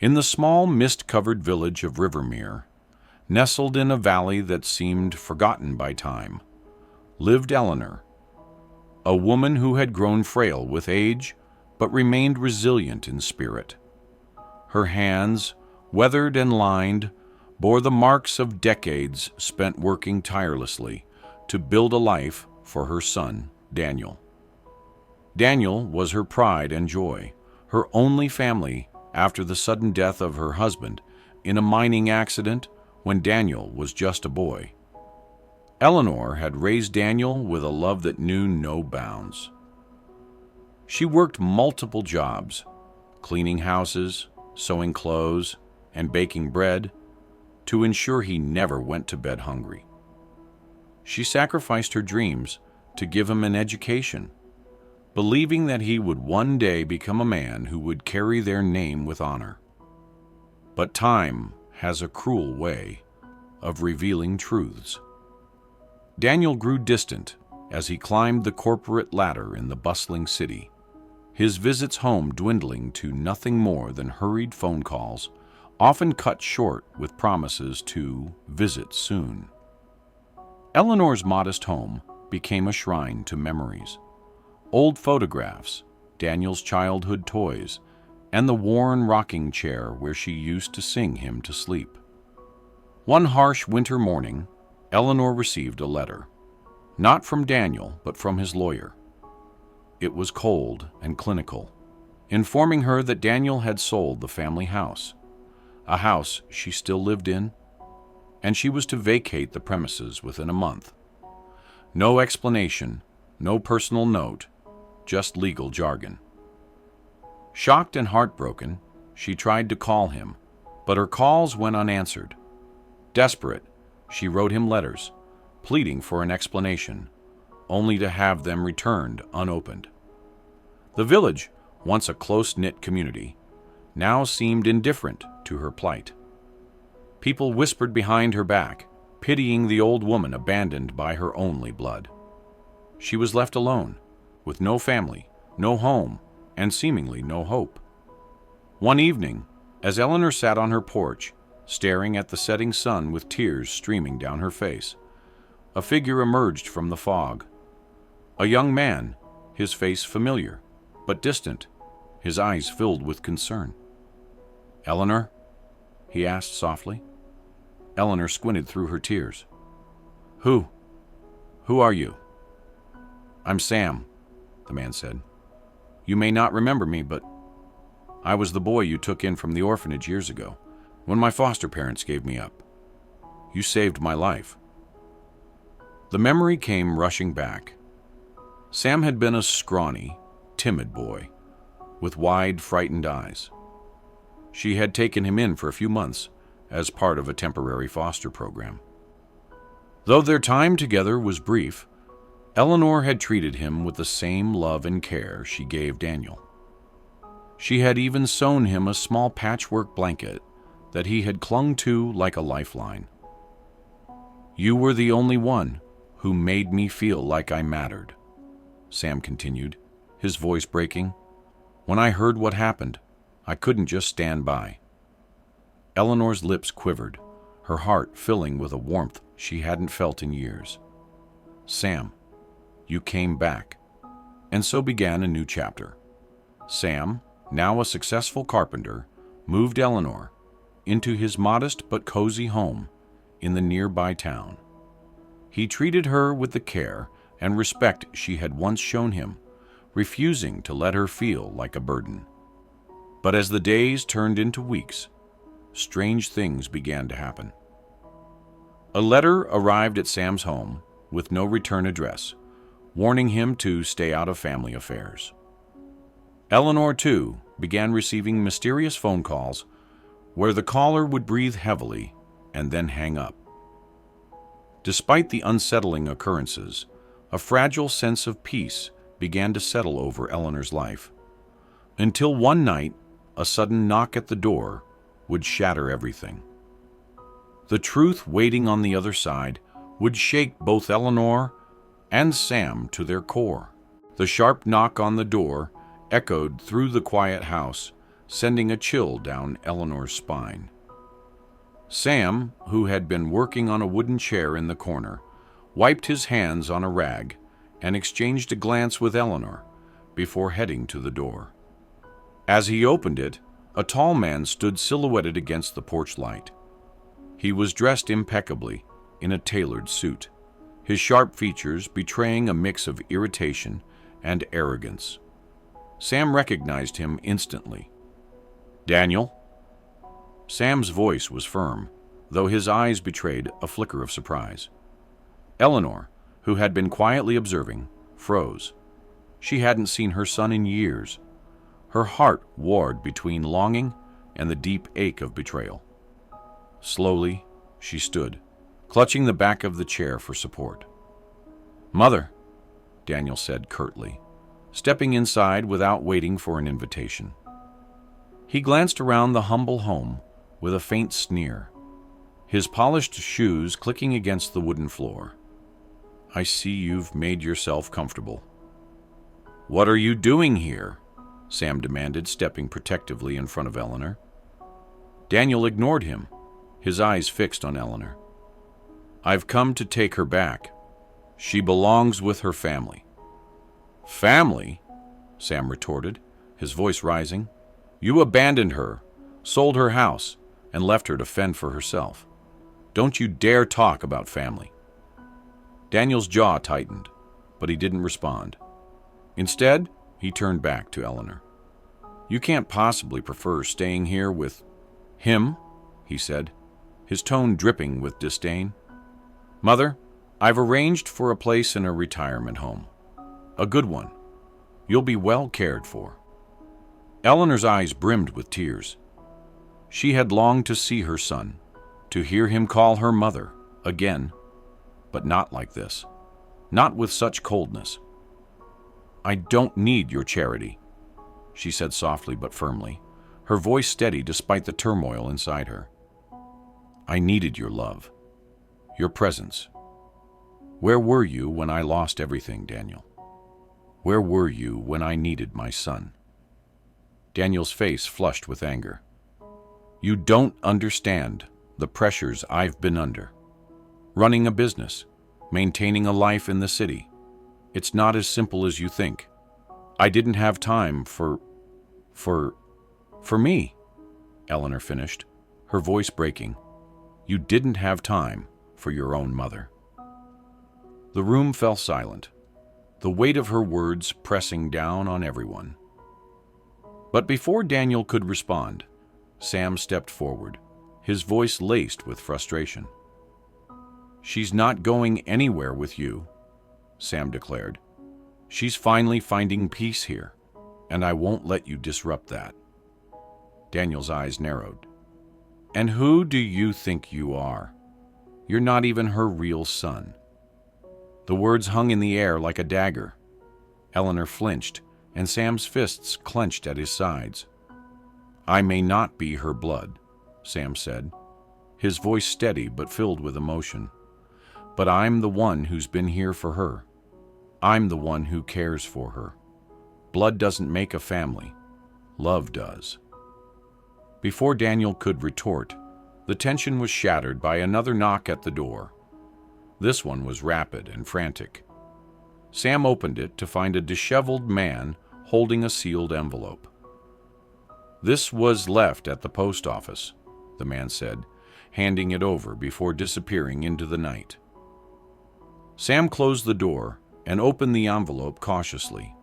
In the small, mist-covered village of Rivermere, nestled in a valley that seemed forgotten by time, lived Eleanor, a woman who had grown frail with age but remained resilient in spirit. Her hands, weathered and lined, bore the marks of decades spent working tirelessly to build a life for her son, Daniel. Daniel was her pride and joy, her only family after the sudden death of her husband in a mining accident when Daniel was just a boy. Eleanor had raised Daniel with a love that knew no bounds. She worked multiple jobs, cleaning houses, sewing clothes, and baking bread, to ensure he never went to bed hungry. She sacrificed her dreams to give him an education, believing that he would one day become a man who would carry their name with honor. But time has a cruel way of revealing truths. Daniel grew distant as he climbed the corporate ladder in the bustling city, his visits home dwindling to nothing more than hurried phone calls, often cut short with promises to visit soon. Eleanor's modest home became a shrine to memories. Old photographs, Daniel's childhood toys, and the worn rocking chair where she used to sing him to sleep. One harsh winter morning, Eleanor received a letter, not from Daniel, but from his lawyer. It was cold and clinical, informing her that Daniel had sold the family house, a house she still lived in, and she was to vacate the premises within a month. No explanation, no personal note, just legal jargon. Shocked and heartbroken, she tried to call him, but her calls went unanswered. Desperate, she wrote him letters, pleading for an explanation, only to have them returned unopened. The village, once a close-knit community, now seemed indifferent to her plight. People whispered behind her back, pitying the old woman abandoned by her only blood. She was left alone, with no family, no home, and seemingly no hope. One evening, as Eleanor sat on her porch, staring at the setting sun with tears streaming down her face, a figure emerged from the fog. A young man, his face familiar, but distant, his eyes filled with concern. "Eleanor?" he asked softly. Eleanor squinted through her tears. Who are you?" "I'm Sam," the man said. "You may not remember me, but I was the boy you took in from the orphanage years ago, when my foster parents gave me up. You saved my life." The memory came rushing back. Sam had been a scrawny, timid boy, with wide, frightened eyes. She had taken him in for a few months as part of a temporary foster program. Though their time together was brief, Eleanor had treated him with the same love and care she gave Daniel. She had even sewn him a small patchwork blanket that he had clung to like a lifeline. "You were the only one who made me feel like I mattered," Sam continued, his voice breaking. "When I heard what happened, I couldn't just stand by." Eleanor's lips quivered, her heart filling with a warmth she hadn't felt in years. "Sam, you came back." And so began a new chapter. Sam, now a successful carpenter, moved Eleanor into his modest but cozy home in the nearby town. He treated her with the care and respect she had once shown him, refusing to let her feel like a burden. But as the days turned into weeks, strange things began to happen. A letter arrived at Sam's home with no return address, warning him to stay out of family affairs. Eleanor, too, began receiving mysterious phone calls where the caller would breathe heavily and then hang up. Despite the unsettling occurrences, a fragile sense of peace began to settle over Eleanor's life, until one night a sudden knock at the door would shatter everything. The truth waiting on the other side would shake both Eleanor and Sam to their core. The sharp knock on the door echoed through the quiet house, sending a chill down Eleanor's spine. Sam, who had been working on a wooden chair in the corner, wiped his hands on a rag and exchanged a glance with Eleanor before heading to the door. As he opened it, a tall man stood silhouetted against the porch light. He was dressed impeccably in a tailored suit, his sharp features betraying a mix of irritation and arrogance. Sam recognized him instantly. "Daniel?" Sam's voice was firm, though his eyes betrayed a flicker of surprise. Eleanor, who had been quietly observing, froze. She hadn't seen her son in years. Her heart warred between longing and the deep ache of betrayal. Slowly, she stood, clutching the back of the chair for support. "Mother," Daniel said curtly, stepping inside without waiting for an invitation. He glanced around the humble home with a faint sneer, his polished shoes clicking against the wooden floor. "I see you've made yourself comfortable." "What are you doing here?" Sam demanded, stepping protectively in front of Eleanor. Daniel ignored him, his eyes fixed on Eleanor. "I've come to take her back. She belongs with her family." "Family?" Sam retorted, his voice rising. "You abandoned her, sold her house, and left her to fend for herself. Don't you dare talk about family." Daniel's jaw tightened, but he didn't respond. Instead, he turned back to Eleanor. "You can't possibly prefer staying here with him," he said, his tone dripping with disdain. "Mother, I've arranged for a place in a retirement home. A good one. You'll be well cared for." Eleanor's eyes brimmed with tears. She had longed to see her son, to hear him call her mother again, but not like this, not with such coldness. "I don't need your charity," she said softly but firmly, her voice steady despite the turmoil inside her. "I needed your love, your presence. Where were you when I lost everything, Daniel? Where were you when I needed my son?" Daniel's face flushed with anger. "You don't understand the pressures I've been under. Running a business, maintaining a life in the city. It's not as simple as you think. I didn't have time for me," Eleanor finished, her voice breaking. "You didn't have time for your own mother." The room fell silent, the weight of her words pressing down on everyone. But before Daniel could respond, Sam stepped forward, his voice laced with frustration. "She's not going anywhere with you," Sam declared. "She's finally finding peace here, and I won't let you disrupt that." Daniel's eyes narrowed. "And who do you think you are? You're not even her real son." The words hung in the air like a dagger. Eleanor flinched, and Sam's fists clenched at his sides. "I may not be her blood," Sam said, his voice steady but filled with emotion. "But I'm the one who's been here for her. I'm the one who cares for her. Blood doesn't make a family. Love does." Before Daniel could retort, the tension was shattered by another knock at the door. This one was rapid and frantic. Sam opened it to find a disheveled man holding a sealed envelope. "This was left at the post office," the man said, handing it over before disappearing into the night. Sam closed the door and opened the envelope cautiously.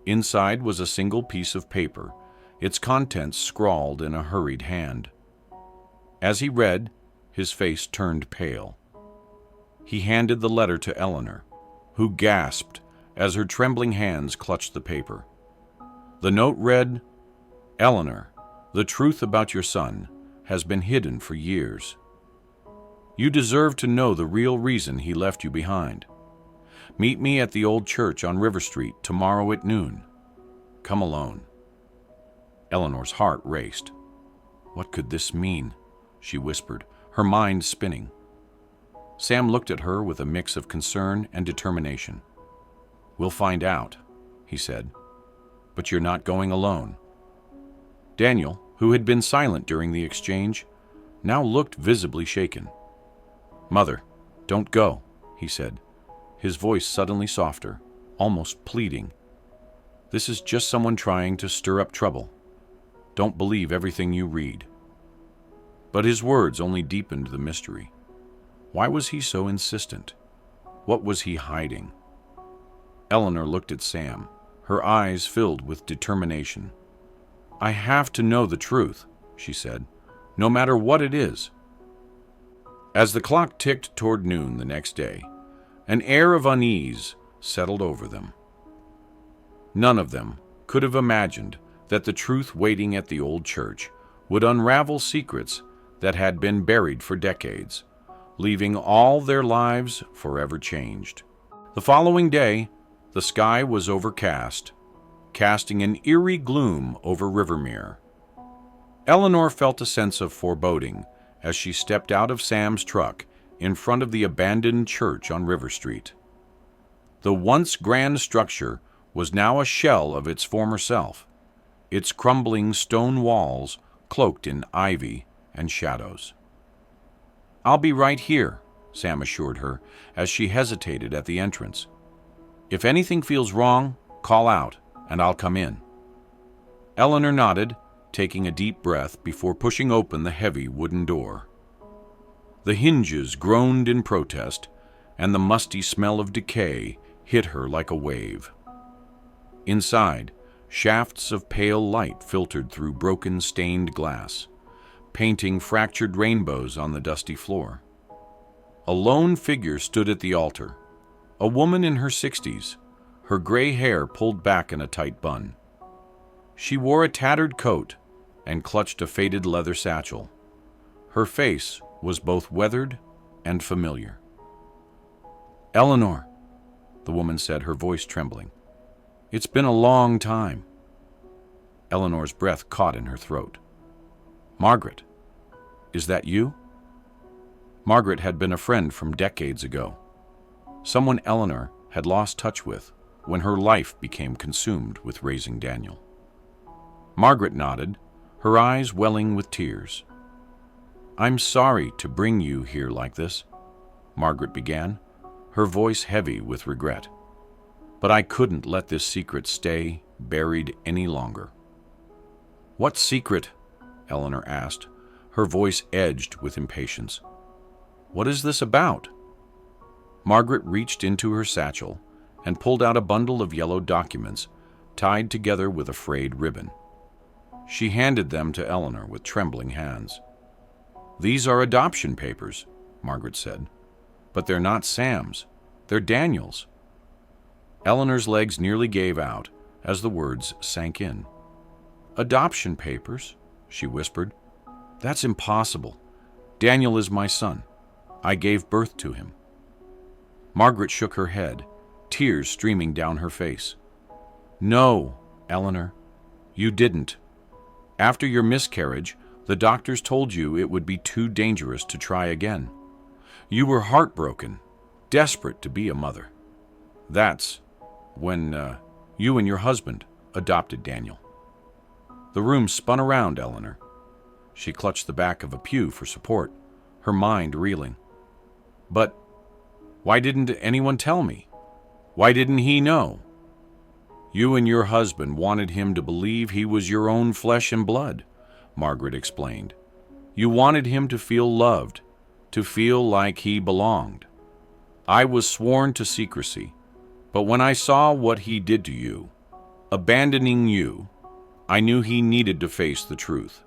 Inside was a single piece of paper, its contents scrawled in a hurried hand. As he read, his face turned pale. He handed the letter to Eleanor, who gasped as her trembling hands clutched the paper. The note read, "Eleanor, the truth about your son has been hidden for years. You deserve to know the real reason he left you behind. Meet me at the old church on River Street tomorrow at noon. Come alone." Eleanor's heart raced. What could this mean? She whispered, her mind spinning. Sam looked at her with a mix of concern and determination. "We'll find out," he said. "But you're not going alone." Daniel, who had been silent during the exchange, now looked visibly shaken. "Mother, don't go," he said, his voice suddenly softer, almost pleading. "This is just someone trying to stir up trouble. Don't believe everything you read." But his words only deepened the mystery. Why was he so insistent? What was he hiding? Eleanor looked at Sam, her eyes filled with determination. "I have to know the truth," she said, "no matter what it is." As the clock ticked toward noon the next day, an air of unease settled over them. None of them could have imagined that the truth waiting at the old church would unravel secrets that had been buried for decades, leaving all their lives forever changed. The following day, the sky was overcast, casting an eerie gloom over Rivermere. Eleanor felt a sense of foreboding as she stepped out of Sam's truck in front of the abandoned church on River Street. The once grand structure was now a shell of its former self, its crumbling stone walls cloaked in ivy and shadows. "I'll be right here," Sam assured her as she hesitated at the entrance. "If anything feels wrong, call out, and I'll come in." Eleanor nodded, taking a deep breath before pushing open the heavy wooden door. The hinges groaned in protest, and the musty smell of decay hit her like a wave. Inside, shafts of pale light filtered through broken stained glass, painting fractured rainbows on the dusty floor. A lone figure stood at the altar, a woman in her 60s, her gray hair pulled back in a tight bun. She wore a tattered coat and clutched a faded leather satchel. Her face was both weathered and familiar. "Eleanor," the woman said, her voice trembling. "It's been a long time." Eleanor's breath caught in her throat. "Margaret, is that you?" Margaret had been a friend from decades ago, someone Eleanor had lost touch with when her life became consumed with raising Daniel. Margaret nodded, her eyes welling with tears. "I'm sorry to bring you here like this," Margaret began, her voice heavy with regret. "But I couldn't let this secret stay buried any longer." "What secret?" Eleanor asked, her voice edged with impatience. "What is this about?" Margaret reached into her satchel and pulled out a bundle of yellow documents tied together with a frayed ribbon. She handed them to Eleanor with trembling hands. "These are adoption papers," Margaret said. "But they're not Sam's. They're Daniel's." Eleanor's legs nearly gave out as the words sank in. "Adoption papers?" she whispered. "That's impossible. Daniel is my son. I gave birth to him." Margaret shook her head, tears streaming down her face. "No, Eleanor, you didn't. After your miscarriage, the doctors told you it would be too dangerous to try again. You were heartbroken, desperate to be a mother. That's when you and your husband adopted Daniel." The room spun around Eleanor. She clutched the back of a pew for support, her mind reeling. "But why didn't anyone tell me? Why didn't he know?" "You and your husband wanted him to believe he was your own flesh and blood," Margaret explained. "You wanted him to feel loved, to feel like he belonged. I was sworn to secrecy, but when I saw what he did to you, abandoning you, I knew he needed to face the truth."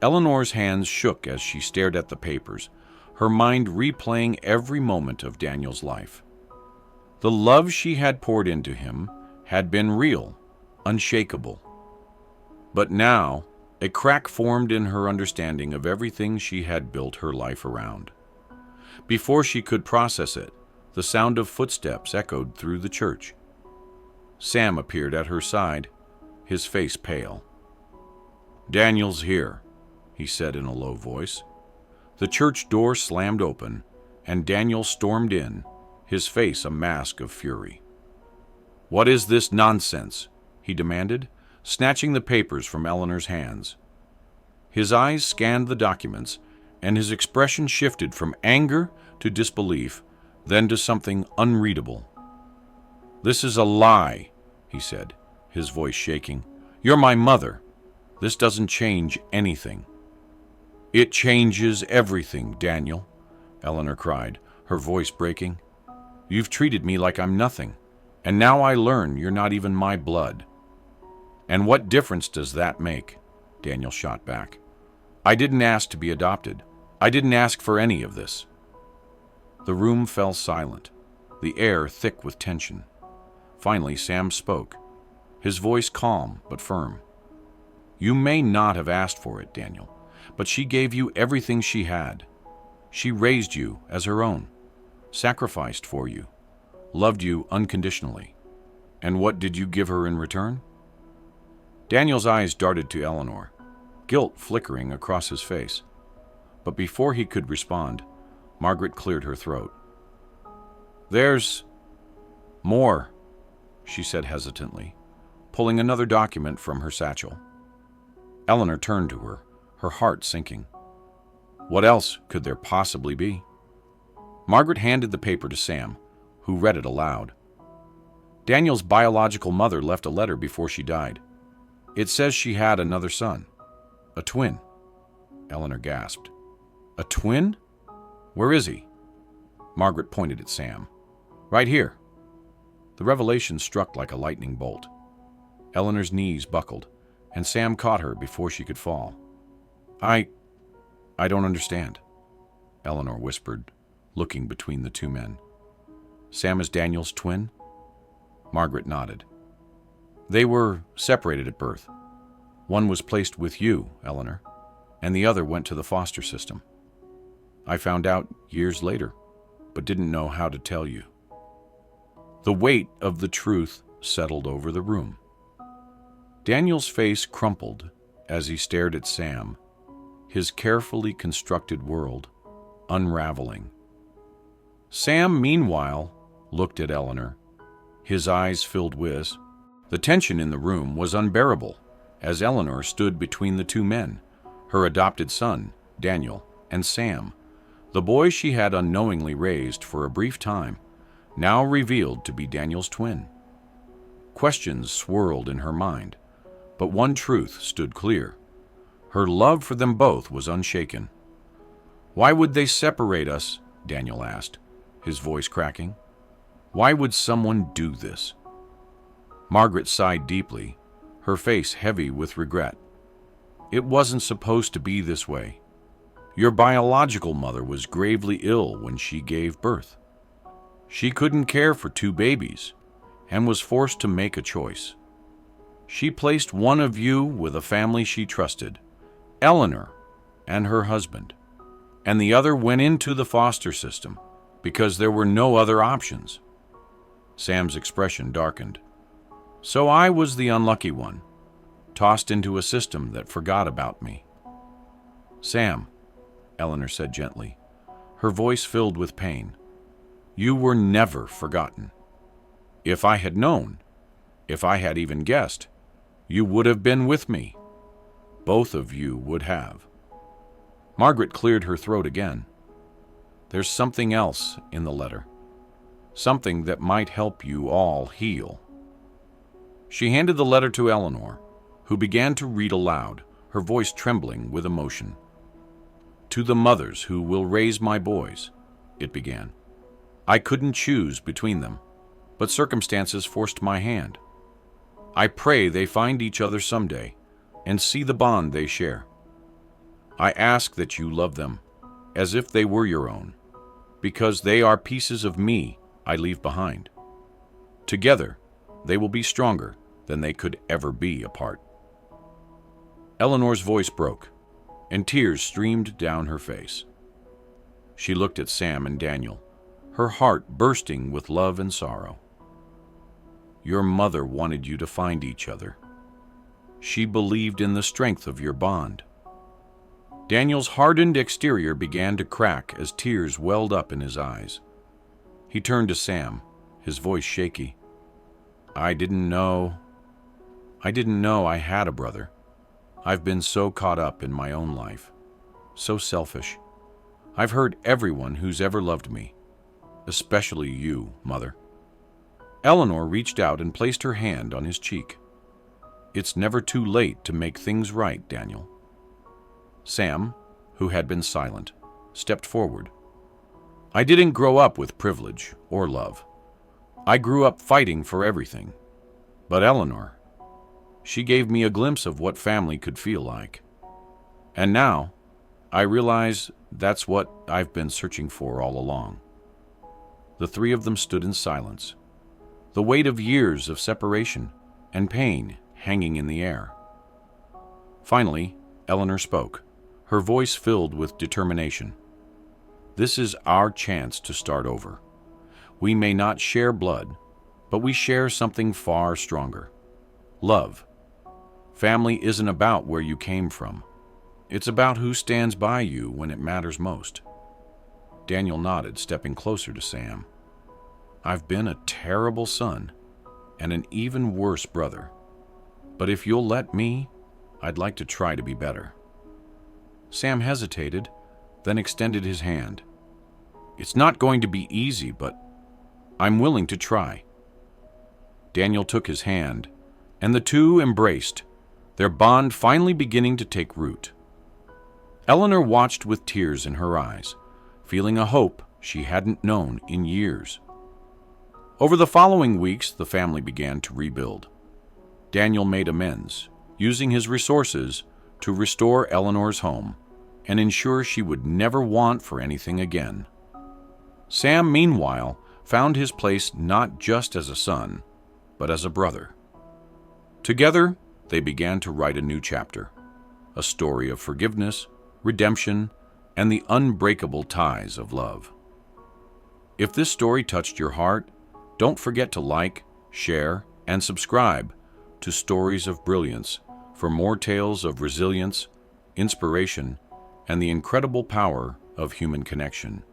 Eleanor's hands shook as she stared at the papers, her mind replaying every moment of Daniel's life. The love she had poured into him had been real, unshakable. But now, a crack formed in her understanding of everything she had built her life around. Before she could process it, the sound of footsteps echoed through the church. Sam appeared at her side, his face pale. "Daniel's here," he said in a low voice. The church door slammed open, and Daniel stormed in, his face a mask of fury. "What is this nonsense?" he demanded, snatching the papers from Eleanor's hands. His eyes scanned the documents, and his expression shifted from anger to disbelief, then to something unreadable. "This is a lie," he said, his voice shaking. "You're my mother. This doesn't change anything." "It changes everything, Daniel," Eleanor cried, her voice breaking. "You've treated me like I'm nothing, and now I learn you're not even my blood." "And what difference does that make?" Daniel shot back. "I didn't ask to be adopted. I didn't ask for any of this." The room fell silent, the air thick with tension. Finally, Sam spoke, his voice calm but firm. "You may not have asked for it, Daniel, but she gave you everything she had. She raised you as her own, sacrificed for you, loved you unconditionally. And what did you give her in return?" Daniel's eyes darted to Eleanor, guilt flickering across his face. But before he could respond, Margaret cleared her throat. "There's more," she said hesitantly, pulling another document from her satchel. Eleanor turned to her, her heart sinking. What else could there possibly be? Margaret handed the paper to Sam, who read it aloud. "Daniel's biological mother left a letter before she died. It says she had another son, a twin." Eleanor gasped. "A twin? Where is he?" Margaret pointed at Sam. "Right here." The revelation struck like a lightning bolt. Eleanor's knees buckled, and Sam caught her before she could fall. I don't understand," Eleanor whispered, looking between the two men. "Sam is Daniel's twin?" Margaret nodded. "They were separated at birth. One was placed with you, Eleanor, and the other went to the foster system. I found out years later, but didn't know how to tell you." The weight of the truth settled over the room. Daniel's face crumpled as he stared at Sam, his carefully constructed world unraveling. Sam, meanwhile, looked at Eleanor, his eyes filled with. The tension in the room was unbearable as Eleanor stood between the two men, her adopted son, Daniel, and Sam, the boy she had unknowingly raised for a brief time, now revealed to be Daniel's twin. Questions swirled in her mind, but one truth stood clear. Her love for them both was unshaken. "Why would they separate us?" Daniel asked, his voice cracking. "Why would someone do this?" Margaret sighed deeply, her face heavy with regret. "It wasn't supposed to be this way. Your biological mother was gravely ill when she gave birth. She couldn't care for two babies and was forced to make a choice. She placed one of you with a family she trusted, Eleanor and her husband, and the other went into the foster system because there were no other options." Sam's expression darkened. "So I was the unlucky one, tossed into a system that forgot about me." "Sam," Eleanor said gently, her voice filled with pain, "you were never forgotten. If I had known, if I had even guessed, you would have been with me. Both of you would have." Margaret cleared her throat again. "There's something else in the letter, something that might help you all heal." She handed the letter to Eleanor, who began to read aloud, her voice trembling with emotion. "To the mothers who will raise my boys," it began. "I couldn't choose between them, but circumstances forced my hand. I pray they find each other someday and see the bond they share. I ask that you love them as if they were your own, because they are pieces of me I leave behind. Together, they will be stronger than they could ever be apart." Eleanor's voice broke, and tears streamed down her face. She looked at Sam and Daniel, her heart bursting with love and sorrow. "Your mother wanted you to find each other. She believed in the strength of your bond." Daniel's hardened exterior began to crack as tears welled up in his eyes. He turned to Sam, his voice shaky. I didn't know I didn't know I had a brother. I've been so caught up in my own life, so selfish. I've hurt everyone who's ever loved me, especially you, Mother." Eleanor reached out and placed her hand on his cheek. "It's never too late to make things right, Daniel." Sam, who had been silent, stepped forward. "I didn't grow up with privilege or love. I grew up fighting for everything. But Eleanor, she gave me a glimpse of what family could feel like. And now, I realize that's what I've been searching for all along." The three of them stood in silence, the weight of years of separation and pain hanging in the air. Finally, Eleanor spoke, her voice filled with determination. "This is our chance to start over. We may not share blood, but we share something far stronger. Love. Family isn't about where you came from. It's about who stands by you when it matters most." Daniel nodded, stepping closer to Sam. "I've been a terrible son and an even worse brother. But if you'll let me, I'd like to try to be better." Sam hesitated, then extended his hand. "It's not going to be easy, but I'm willing to try." Daniel took his hand, and the two embraced, their bond finally beginning to take root. Eleanor watched with tears in her eyes, feeling a hope she hadn't known in years. Over the following weeks, the family began to rebuild. Daniel made amends, using his resources to restore Eleanor's home and ensure she would never want for anything again. Sam, meanwhile, found his place not just as a son, but as a brother. Together, they began to write a new chapter, a story of forgiveness, redemption, and the unbreakable ties of love. If this story touched your heart, don't forget to like, share, and subscribe to Stories of Brilliance for more tales of resilience, inspiration, and the incredible power of human connection.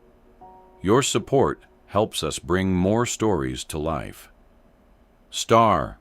Your support helps us bring more stories to life. Star